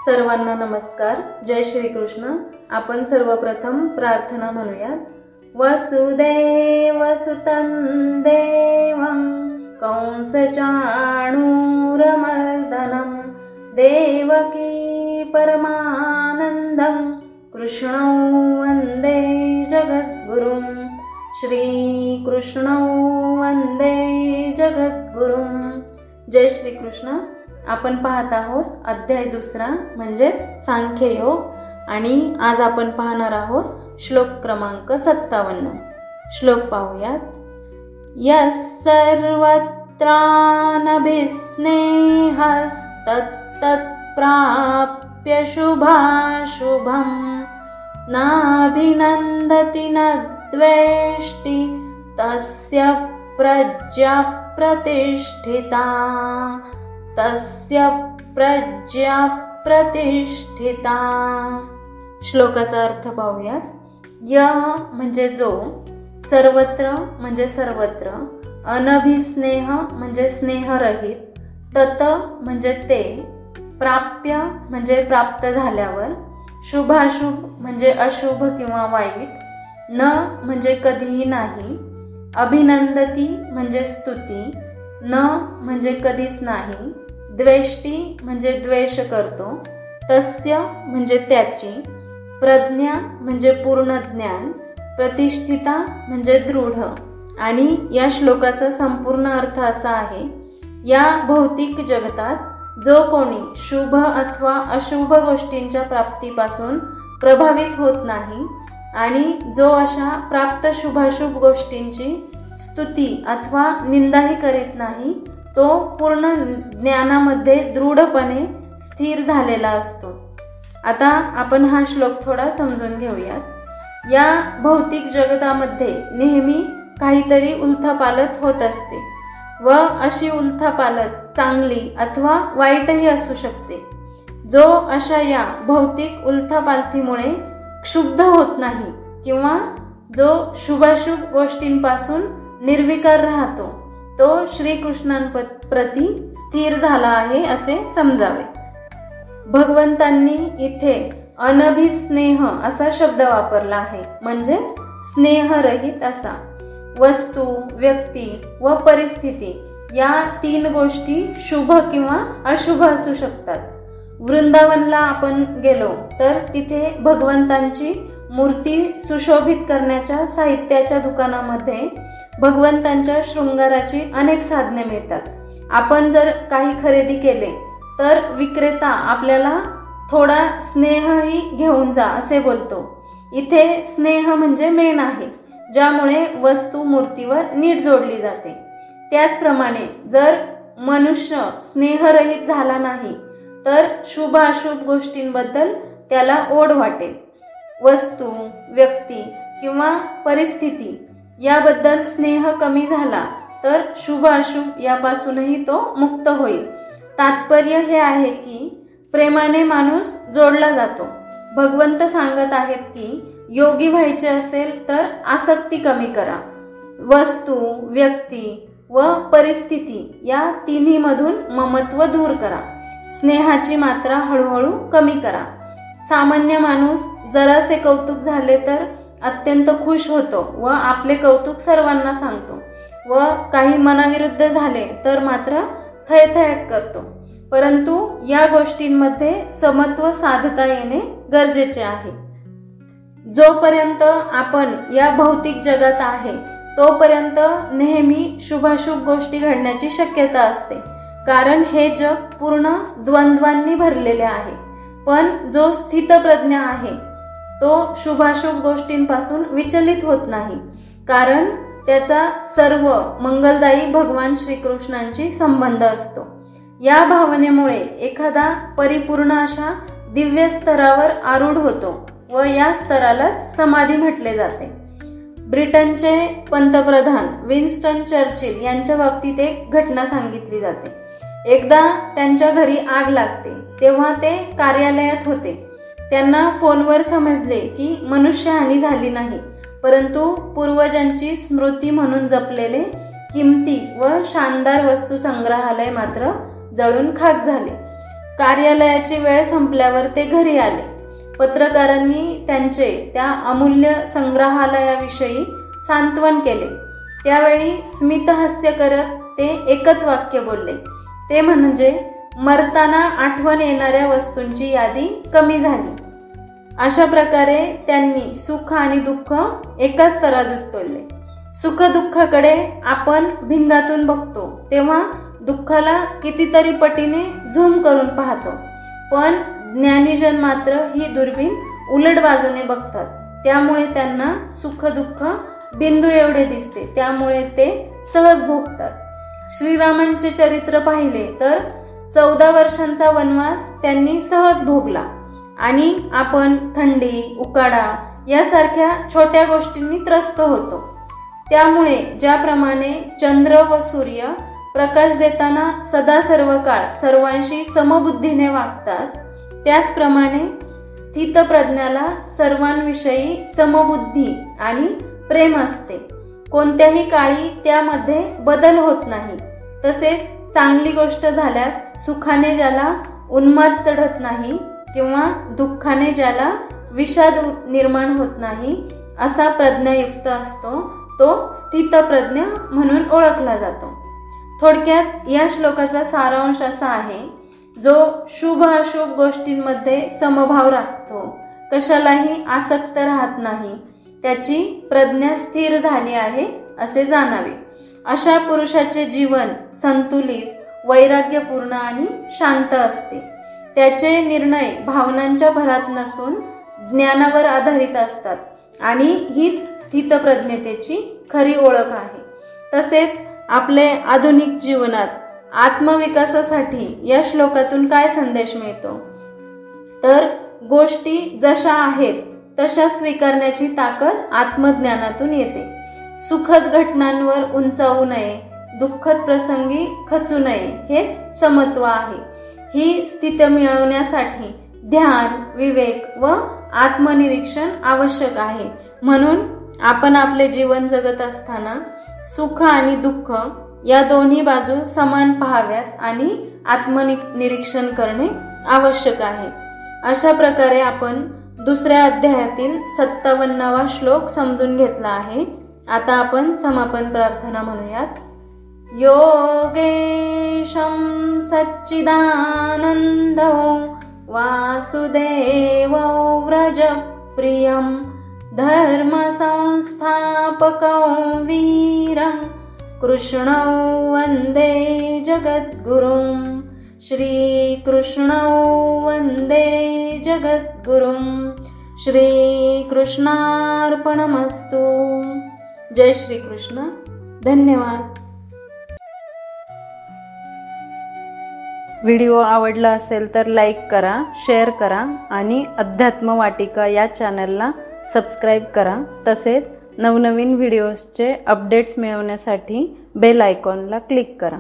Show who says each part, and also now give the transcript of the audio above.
Speaker 1: सर्वांना नमस्कार. जय श्री कृष्ण. आपण सर्वप्रथम प्रार्थना म्हणूया. वसुदेव सुतं देवं कंसचाणूरमर्दनं देवकी परमानंदं कृष्णौ वंदे जगद्गुरुं. श्रीकृष्णौ वंदे जगद्गुरुं. जय श्री कृष्ण. आपण पाहत आहोत अध्याय 2 म्हणजेच सांख्य योग आणि आज आपण पाहणार आहोत श्लोक क्रमांक 57. श्लोक पाहूयात. यस्सर्वत्रानभिस्नेहस्तत्तत्प्राप्य शुभाशुभं नाभिनन्दति न द्वेष्टि तस्य प्रज्ञा प्रतिष्ठिता. तस्य प्रज्ञा प्रतिष्ठिता. श्लोकाचा अर्थ पाहूयात. य म्हणजे जो, सर्वत्र म्हणजे सर्वत्र, अनभिस्नेह म्हणजे स्नेहरहित, तत म्हणजे ते, प्राप्य म्हणजे प्राप्त झाल्यावर, शुभाशुभ म्हणजे अशुभ किंवा वाईट, न म्हणजे कधीही नाही, अभिनंदती म्हणजे स्तुती, न म्हणजे कधीच नाही, द्वेष्टी म्हणजे द्वेष करतो, तस्य म्हणजे त्याची, प्रज्ञा म्हणजे पूर्ण ज्ञान, प्रतिष्ठिता म्हणजे दृढ. आणि या श्लोकाचा संपूर्ण अर्थ असा आहे, या भौतिक जगतात जो कोणी शुभ अथवा अशुभ गोष्टींच्या प्राप्तीपासून प्रभावित होत नाही आणि जो अशा प्राप्त शुभाशुभ गोष्टींची स्तुती अथवा निंदाही करीत नाही, तो पूर्ण ज्ञानामध्ये दृढपणे स्थिर झालेला असतो. आता आपण हा श्लोक थोडा समजून घेऊयात. या भौतिक जगतामध्ये नेहमी काहीतरी उलथापालथ होत असते व अशी उलथापालथ चांगली अथवा वाईटही असू शकते. जो अशा या भौतिक उलथापालथीमुळे क्षुब्ध होत नाही किंवा जो शुभाशुभ गोष्टींपासून निर्विकार राहतो, तो श्रीकृष्णांप्रती स्थिर झाला आहे असे समजावे. भगवंतांनी इथे अनभिस्नेह असा शब्द वापरला आहे, म्हणजेच स्नेहरहित असा. वस्तू, व्यक्ती व परिस्थिती या 3 गोष्टी शुभ किंवा अशुभ असू शकतात. वृंदावनला आपण गेलो तर तिथे भगवंतांची मूर्ती सुशोभित करण्याच्या साहित्याच्या दुकानामध्ये भगवंतांच्या शृंगाराची अनेक साधने मिळतात. आपण जर काही खरेदी केले तर विक्रेता आपल्याला थोडा स्नेहही घेऊन जा असे बोलतो. इथे स्नेह म्हणजे मेण आहे, ज्यामुळे वस्तू मूर्तीवर नीट जोडली जाते. त्याचप्रमाणे जर मनुष्य स्नेहरहित झाला नाही तर शुभ अशुभ गोष्टींबद्दल त्याला ओढ वाटेल. वस्तू, व्यक्ती किंवा परिस्थिती याबद्दल स्नेह कमी झाला तर शुभ अशुभ यापासूनही तो मुक्त होईल. तात्पर्य हे आहे की प्रेमाने माणूस जोडला जातो. भगवंत सांगत आहेत की योगी व्हायचे असेल तर आसक्ती कमी करा. वस्तू, व्यक्ती व परिस्थिती या तिन्हीमधून ममत्व दूर करा. स्नेहाची मात्रा हळूहळू कमी करा. सामान्य माणूस जरासे कौतुक झाले तर अत्यंत खुश होतो व आपले कौतुक सर्वांना सांगतो व काही मनाविरुद्ध झाले तर मात्र थयथयाट करतो. परंतु या गोष्टींमध्ये समत्व साधता येणे गरजेचे आहे. जोपर्यंत आपण या भौतिक जगात आहे तोपर्यंत नेहमी शुभाशुभ गोष्टी घडण्याची शक्यता असते, कारण हे जग पूर्ण द्वंद्वांनी भरलेले आहे. पण जो स्थितप्रज्ञ आहे तो शुभाशुभ गोष्टींपासून विचलित होत नाही, कारण त्याचा सर्व मंगलदायी भगवान श्रीकृष्णांशी संबंध असतो. या भावनेमुळे एखादा परिपूर्ण अशा दिव्य स्तरावर आरूढ होतो व या स्तरालाच समाधी म्हटले जाते. ब्रिटनचे पंतप्रधान विन्स्टन चर्चिल यांच्या बाबतीत एक घटना सांगितली जाते. एकदा त्यांच्या घरी आग लागते तेव्हा ते कार्यालयात होते. त्यांना फोनवर समजले की मनुष्यहानी झाली नाही, परंतु पूर्वजांची स्मृती म्हणून जपलेले किमती व शानदार वस्तू संग्रहालय मात्र जळून खाक झाले. कार्यालयाची वेळ संपल्यावर ते घरी आले. पत्रकारांनी त्यांचे त्या अमूल्य संग्रहालयाविषयी सांत्वन केले. त्यावेळी स्मितहास्य करत ते एकच वाक्य बोलले, ते म्हणजे मरताना आठवण येणाऱ्या वस्तूंची यादी कमी झाली. अशा प्रकारे त्यांनी सुख आणि दुःख एकाच तराजूत तोलले. सुख दुःखाकडे आपण भिंगातून बघतो तेव्हा दुःखाला कितीतरी पटीने झूम करून पाहतो, पण ज्ञानीजन मात्र ही दुर्बीण उलट बाजूने बघतात. त्यामुळे त्यांना सुख दुःख बिंदू एवढे दिसते, त्यामुळे ते सहज भोगतात. श्रीरामांचे चरित्र पाहिले तर 14 वर्षांचा वनवास त्यांनी सहज भोगला आणि आपण थंडी, उकाडा यासारख्या छोट्या गोष्टींनी त्रस्त होतो. त्यामुळे ज्याप्रमाणे चंद्र व सूर्य प्रकाश देताना सदा सर्व काळ सर्वांशी समबुद्धीने वागतात, त्याचप्रमाणे स्थितप्रज्ञाला सर्वांविषयी समबुद्धी आणि प्रेम असते. कोणत्याही काळी त्यामध्ये बदल होत नाही. तसेच चांगली गोष्ट झाल्यास सुखाने ज्याला उन्माद चढत नाही किंवा दुःखाने ज्याला विषाद निर्माण होत नाही असा प्रज्ञायुक्त असतो, तो स्थितप्रज्ञ म्हणून ओळखला जातो. थोडक्यात या श्लोकाचा सारांश असा आहे, जो शुभ अशुभ गोष्टींमध्ये समभाव राखतो, कशालाही आसक्त राहत नाही, त्याची प्रज्ञा स्थिर झाली आहे असे जाणावे. अशा पुरुषाचे जीवन संतुलित, वैराग्यपूर्ण आणि शांत असते. त्याचे निर्णय भावनांच्या भरात नसून ज्ञानावर आधारित असतात आणि हीच स्थितप्रज्ञतेची खरी ओळख आहे. तसेच आपले आधुनिक जीवनात आत्मविकासासाठी या श्लोकातून काय संदेश मिळतो, तर गोष्टी जशा आहेत तशा स्वीकारण्याची ताकद आत्मज्ञानातून येते. सुखद घटनांवर उंचावू नये, दुःखद प्रसंगी खचू नये, हेच समत्व आहे. ही स्थिती मिळवण्यासाठी ध्यान, विवेक व आत्मनिरीक्षण आवश्यक आहे. म्हणून आपण आपले जीवन जगत असताना सुख आणि दुःख या दोन्ही बाजू समान पाहाव्यात आणि आत्मनिरीक्षण करणे आवश्यक आहे. अशा प्रकारे आपण दुसऱ्या अध्यायातील 57वा श्लोक समजून घेतला आहे. आता आपण समापन प्रार्थना म्हणूयात. योगेशं सच्चिदानन्दो वासुदेवो व्रजप्रियं धर्मसंस्थापको वीरं कृष्णौ वन्दे जगद्गुरुं. श्रीकृष्णौ वन्दे जगद्गुरुं. श्रीकृष्णार्पणमस्तु. जय श्रीकृष्ण. धन्यवाद. व्हिडिओ आवडला असेल तर लाईक करा, शेअर करा आणि अध्यात्म वाटिका या चॅनलला सबस्क्राईब करा. तसेच नवनवीन व्हिडिओजचे अपडेट्स मिळवण्यासाठी बेल आयकॉनला क्लिक करा.